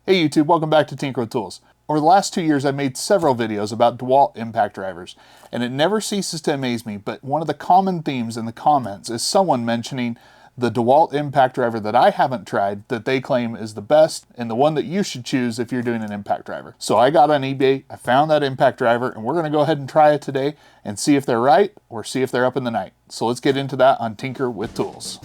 Hey YouTube, welcome back to Tinker with Tools. Over the last 2 years I've made several videos about Dewalt impact drivers, and it never ceases to amaze me, but one of the common themes in the comments is someone mentioning the Dewalt impact driver that I haven't tried that they claim is the best and the one that you should choose if you're doing an impact driver. So I got on eBay, I found that impact driver, and we're going to go ahead and try it today and see if they're right or see if they're up in the night. So let's get into that on Tinker with Tools.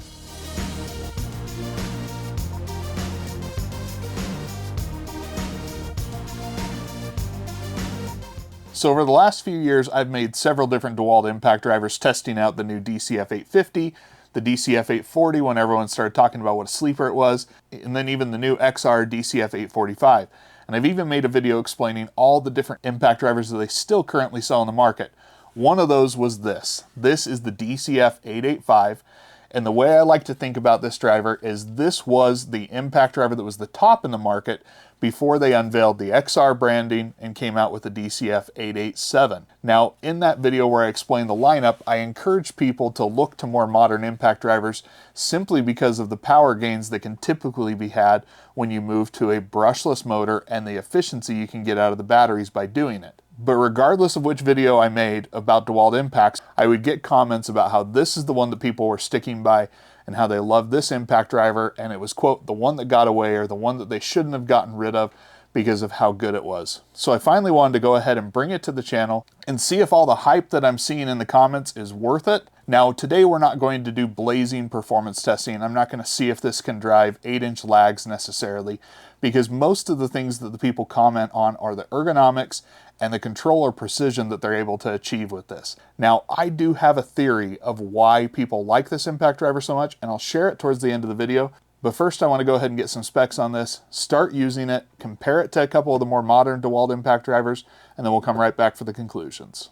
So over the last few years, I've made several different Dewalt impact drivers testing out the new DCF 850, the DCF 840 when everyone started talking about what a sleeper it was, and then even the new XR DCF 845. And I've even made a video explaining all the different impact drivers that they still currently sell in the market. One of those was this. This is the DCF 885. And the way I like to think about this driver is this was the impact driver that was the top in the market before they unveiled the XR branding and came out with the DCF 887. Now, in that video where I explained the lineup, I encourage people to look to more modern impact drivers simply because of the power gains that can typically be had when you move to a brushless motor and the efficiency you can get out of the batteries by doing it. But regardless of which video I made about Dewalt impacts, I would get comments about how this is the one that people were sticking by and how they loved this impact driver, and it was, quote, the one that got away or the one that they shouldn't have gotten rid of because of how good it was. So I finally wanted to go ahead and bring it to the channel and see if all the hype that I'm seeing in the comments is worth it. Now today we're not going to do blazing performance testing. I'm not going to see if this can drive 8-inch lags necessarily, because most of the things that the people comment on are the ergonomics and the controller precision that they're able to achieve with this. Now, I do have a theory of why people like this impact driver so much, and I'll share it towards the end of the video. But first I want to go ahead and get some specs on this, start using it, compare it to a couple of the more modern Dewalt impact drivers, and then we'll come right back for the conclusions.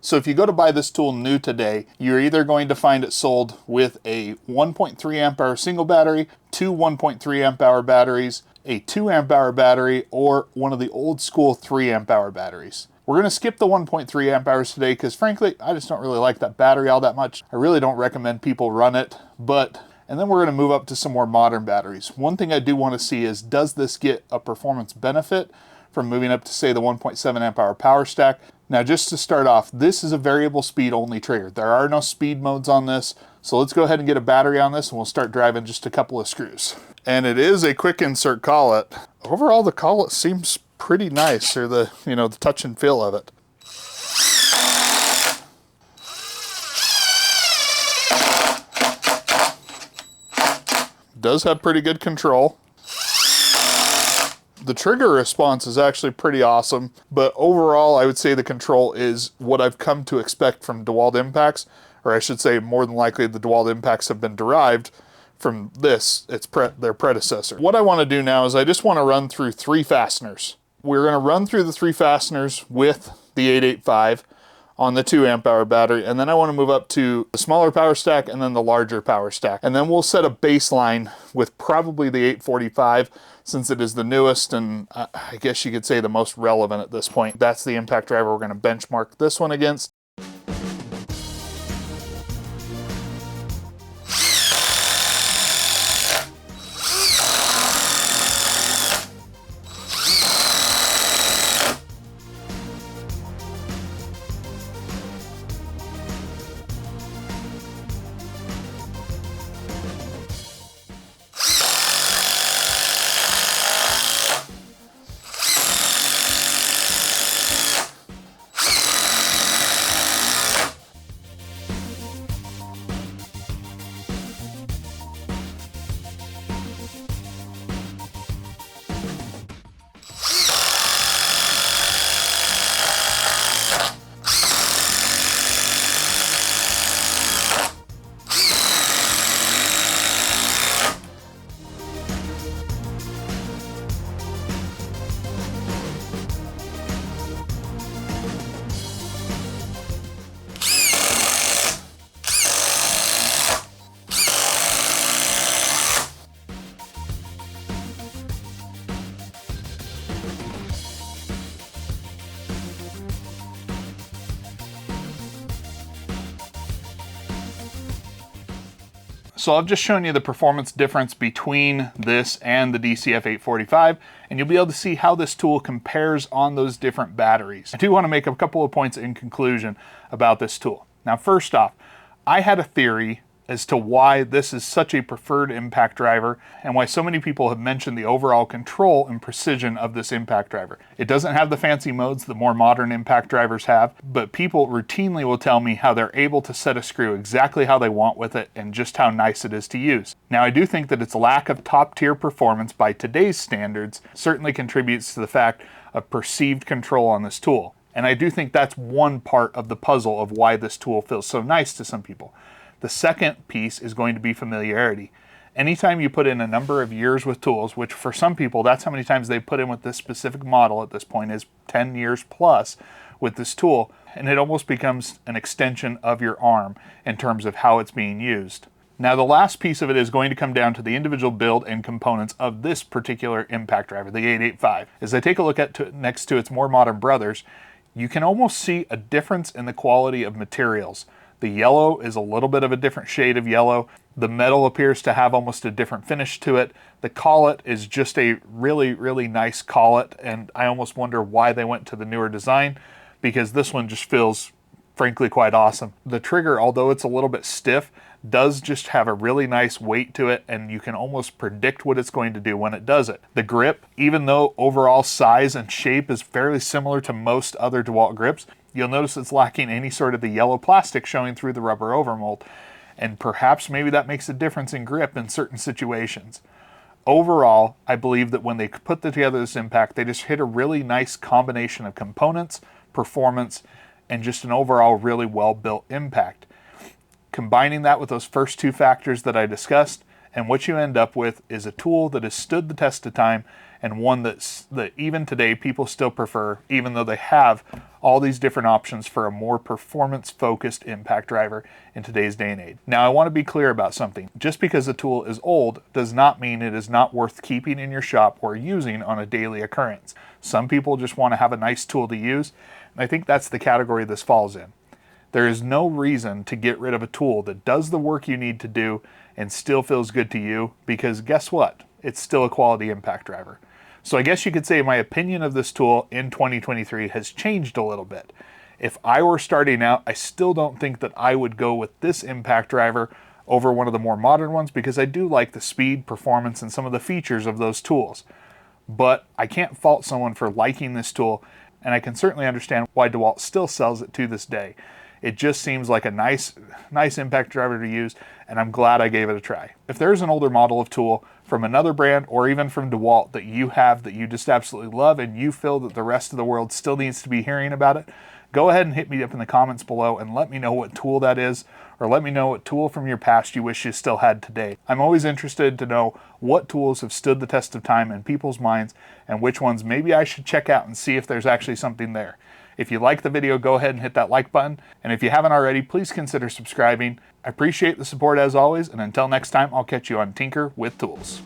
So if you go to buy this tool new today, you're either going to find it sold with a 1.3 amp hour single battery, two 1.3 amp hour batteries, a 2 amp hour battery, or one of the old school 3 amp hour batteries. We're going to skip the 1.3 amp hours today because frankly, I just don't really like that battery all that much. I really don't recommend people run it, and then we're going to move up to some more modern batteries. One thing I do want to see is, does this get a performance benefit from moving up to, say, the 1.7 amp hour power stack? Now, just to start off, this is a variable speed only trigger. There are no speed modes on this, so let's go ahead and get a battery on this and we'll start driving just a couple of screws. And it is a quick insert collet. Overall, the collet seems pretty nice, or the touch and feel of it. It does have pretty good control. The trigger response is actually pretty awesome, but overall I would say the control is what I've come to expect from Dewalt impacts, or I should say more than likely the Dewalt impacts have been derived from this, their predecessor. What I want to do now is I just want to run through 3 fasteners. We're going to run through the 3 fasteners with the 885 on the 2 amp hour battery, and then I want to move up to the smaller power stack and then the larger power stack. And then we'll set a baseline with probably the 845 since it is the newest and I guess you could say the most relevant at this point. That's the impact driver we're going to benchmark this one against. So I've just shown you the performance difference between this and the DCF 845, and you'll be able to see how this tool compares on those different batteries. I do want to make a couple of points in conclusion about this tool. Now, first off, I had a theory as to why this is such a preferred impact driver and why so many people have mentioned the overall control and precision of this impact driver. It doesn't have the fancy modes that more modern impact drivers have, but people routinely will tell me how they're able to set a screw exactly how they want with it and just how nice it is to use. Now, I do think that its lack of top-tier performance by today's standards certainly contributes to the fact of perceived control on this tool. And I do think that's one part of the puzzle of why this tool feels so nice to some people. The second piece is going to be familiarity. Anytime you put in a number of years with tools, which for some people, that's how many times they put in with this specific model at this point, is 10 years plus with this tool, and it almost becomes an extension of your arm in terms of how it's being used. Now, the last piece of it is going to come down to the individual build and components of this particular impact driver, the 885. As I take a look at next to its more modern brothers, you can almost see a difference in the quality of materials. The yellow is a little bit of a different shade of yellow. The metal appears to have almost a different finish to it. The collet is just a really, really nice collet, and I almost wonder why they went to the newer design, because this one just feels, frankly, quite awesome. The trigger, although it's a little bit stiff, does just have a really nice weight to it, and you can almost predict what it's going to do when it does it. The grip, even though overall size and shape is fairly similar to most other Dewalt grips, you'll notice it's lacking any sort of the yellow plastic showing through the rubber overmold, and perhaps maybe that makes a difference in grip in certain situations. Overall, I believe that when they put together this impact, they just hit a really nice combination of components, performance, and just an overall really well-built impact. Combining that with those first two factors that I discussed, and what you end up with is a tool that has stood the test of time, and one that even today people still prefer, even though they have all these different options for a more performance-focused impact driver in today's day and age. Now, I want to be clear about something. Just because a tool is old does not mean it is not worth keeping in your shop or using on a daily occurrence. Some people just want to have a nice tool to use, and I think that's the category this falls in. There is no reason to get rid of a tool that does the work you need to do and still feels good to you, because guess what? It's still a quality impact driver. So I guess you could say my opinion of this tool in 2023 has changed a little bit. If I were starting out, I still don't think that I would go with this impact driver over one of the more modern ones, because I do like the speed, performance, and some of the features of those tools. But I can't fault someone for liking this tool, and I can certainly understand why Dewalt still sells it to this day. It just seems like a nice impact driver to use, and I'm glad I gave it a try. If there's an older model of tool from another brand or even from Dewalt that you have that you just absolutely love and you feel that the rest of the world still needs to be hearing about it, go ahead and hit me up in the comments below and let me know what tool that is, or let me know what tool from your past you wish you still had today. I'm always interested to know what tools have stood the test of time in people's minds and which ones maybe I should check out and see if there's actually something there. If you like the video, go ahead and hit that like button. And if you haven't already, please consider subscribing. I appreciate the support as always, and until next time, I'll catch you on Tinker with Tools.